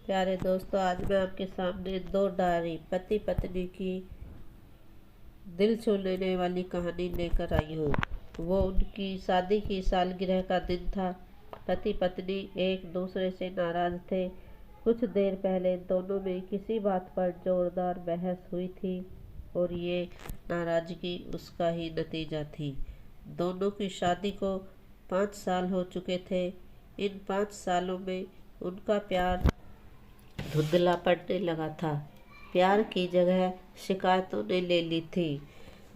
प्यारे दोस्तों, आज मैं आपके सामने दो डायरी पति पत्नी की दिल छू लेने वाली कहानी लेकर आई हूँ। वो उनकी शादी की सालगिरह का दिन था। पति पत्नी एक दूसरे से नाराज थे। कुछ देर पहले दोनों में किसी बात पर जोरदार बहस हुई थी और ये नाराजगी उसका ही नतीजा थी। दोनों की शादी को 5 साल हो चुके थे। इन 5 सालों में उनका प्यार धुंधला पड़ने लगा था। प्यार की जगह शिकायतों ने ले ली थी।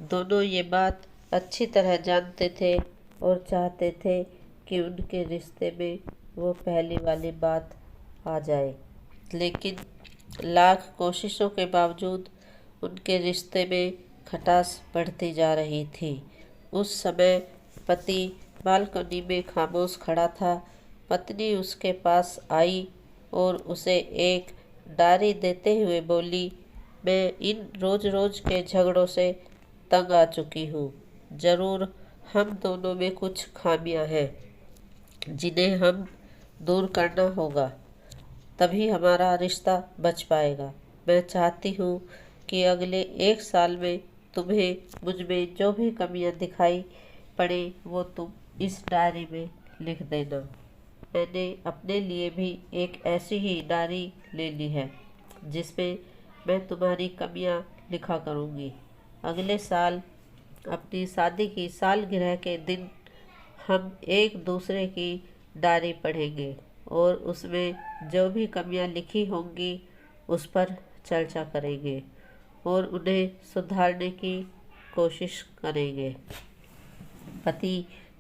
दोनों ये बात अच्छी तरह जानते थे और चाहते थे कि उनके रिश्ते में वो पहली वाली बात आ जाए, लेकिन लाख कोशिशों के बावजूद उनके रिश्ते में खटास बढ़ती जा रही थी। उस समय पति बालकनी में खामोश खड़ा था। पत्नी उसके पास आई और उसे एक डायरी देते हुए बोली, मैं इन रोज रोज के झगड़ों से तंग आ चुकी हूँ। ज़रूर हम दोनों में कुछ खामियां हैं जिन्हें हम दूर करना होगा, तभी हमारा रिश्ता बच पाएगा। मैं चाहती हूँ कि अगले 1 साल में तुम्हें मुझ में जो भी कमियां दिखाई पड़े वो तुम इस डायरी में लिख देना। मैंने अपने लिए भी एक ऐसी ही डायरी ले ली है जिसमें मैं तुम्हारी कमियां लिखा करूँगी। अगले साल अपनी शादी की सालगिरह के दिन हम एक दूसरे की डायरी पढ़ेंगे और उसमें जो भी कमियां लिखी होंगी उस पर चर्चा करेंगे और उन्हें सुधारने की कोशिश करेंगे। पति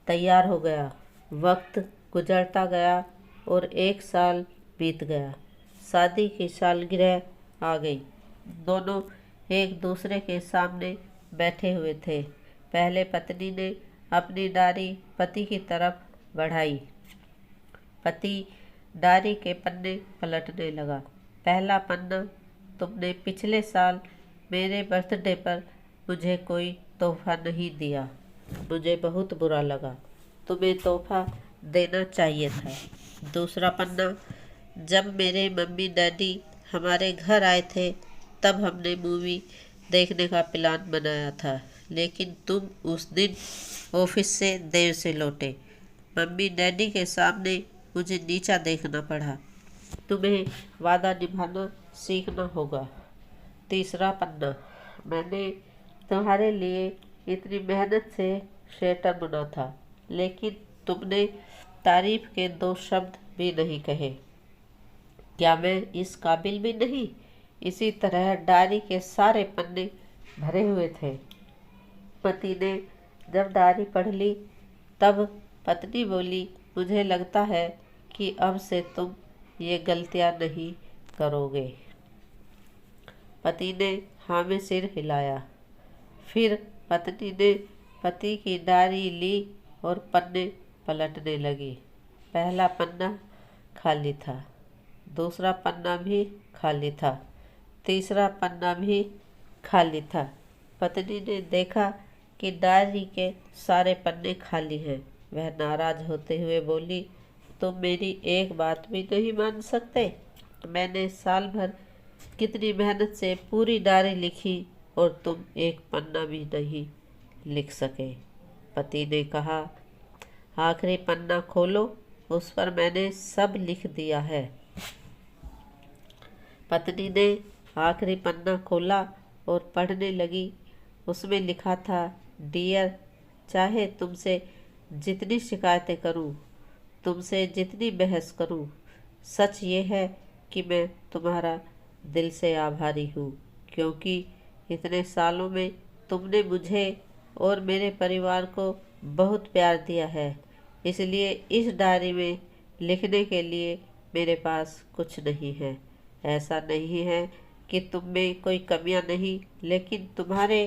तैयार हो गया। वक्त गुजरता गया और 1 साल बीत गया। शादी की सालगिरह आ गई। दोनों एक दूसरे के सामने बैठे हुए थे। पहले पत्नी ने अपनी डायरी पति की तरफ बढ़ाई। पति डायरी के पन्ने पलटने लगा। पहला पन्ना, तुमने पिछले साल मेरे बर्थडे पर मुझे कोई तोहफा नहीं दिया। मुझे बहुत बुरा लगा। तुम्हें तोहफा देना चाहिए था। दूसरा पन्ना, जब मेरे मम्मी डैडी हमारे घर आए थे तब हमने मूवी देखने का प्लान बनाया था, लेकिन तुम उस दिन ऑफिस से देर से लौटे। मम्मी डैडी के सामने मुझे नीचा देखना पड़ा। तुम्हें वादा निभाना सीखना होगा। तीसरा पन्ना, मैंने तुम्हारे लिए इतनी मेहनत से स्वेटर बुना था, लेकिन तुमने तारीफ के 2 शब्द भी नहीं कहे। क्या मैं इस काबिल भी नहीं? इसी तरह डायरी के सारे पन्ने भरे हुए थे। पति ने जब डायरी पढ़ ली तब पत्नी बोली, मुझे लगता है कि अब से तुम ये गलतियां नहीं करोगे। पति ने हाँ में सिर हिलाया। फिर पत्नी ने पति की डायरी ली और पन्ने पलटने लगी। पहला पन्ना खाली था। दूसरा पन्ना भी खाली था। तीसरा पन्ना भी खाली था। पत्नी ने देखा कि डायरी के सारे पन्ने खाली हैं। वह नाराज होते हुए बोली, तुम मेरी एक बात भी नहीं मान सकते? मैंने साल भर कितनी मेहनत से पूरी डायरी लिखी और तुम एक पन्ना भी नहीं लिख सके। पति ने कहा, आखिरी पन्ना खोलो, उस पर मैंने सब लिख दिया है। पत्नी ने आखिरी पन्ना खोला और पढ़ने लगी। उसमें लिखा था, डियर, चाहे तुमसे जितनी शिकायतें करूं, तुमसे जितनी बहस करूं, सच ये है कि मैं तुम्हारा दिल से आभारी हूँ, क्योंकि इतने सालों में तुमने मुझे और मेरे परिवार को बहुत प्यार दिया है। इसलिए इस डायरी में लिखने के लिए मेरे पास कुछ नहीं है। ऐसा नहीं है कि तुम में कोई कमियां नहीं, लेकिन तुम्हारे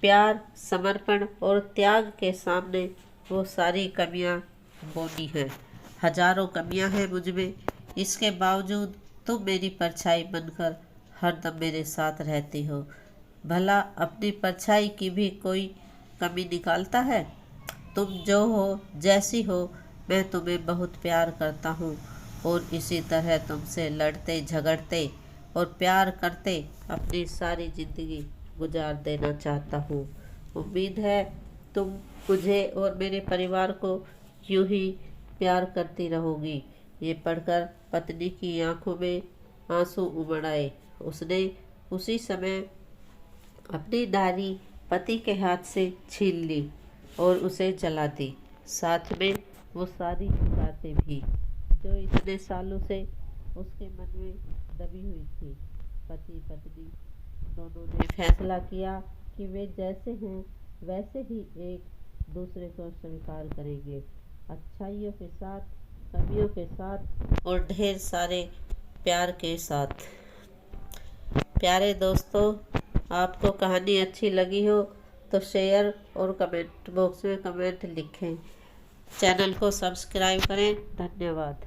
प्यार, समर्पण और त्याग के सामने वो सारी कमियां बौनी हैं। हजारों कमियां हैं मुझ में, इसके बावजूद तुम मेरी परछाई बनकर हरदम मेरे साथ रहती हो। भला अपनी परछाई की भी कोई कमी निकालता है? तुम जो हो, जैसी हो, मैं तुम्हें बहुत प्यार करता हूँ और इसी तरह तुमसे लड़ते झगड़ते और प्यार करते अपनी सारी ज़िंदगी गुजार देना चाहता हूँ। उम्मीद है तुम मुझे और मेरे परिवार को यूं ही प्यार करती रहोगी। ये पढ़कर पत्नी की आंखों में आंसू उमड़ आए। उसने उसी समय अपनी डायरी पति के हाथ से छीन ली और उसे जला दी, साथ में वो सारी बातें भी जो इतने सालों से उसके मन में दबी हुई थी। पति पत्नी दोनों ने फैसला किया कि वे जैसे हैं वैसे ही एक दूसरे को स्वीकार करेंगे, अच्छाइयों के साथ, कमियों के साथ और ढेर सारे प्यार के साथ। प्यारे दोस्तों, आपको कहानी अच्छी लगी हो तो शेयर और कमेंट बॉक्स में कमेंट लिखें। चैनल को सब्सक्राइब करें। धन्यवाद।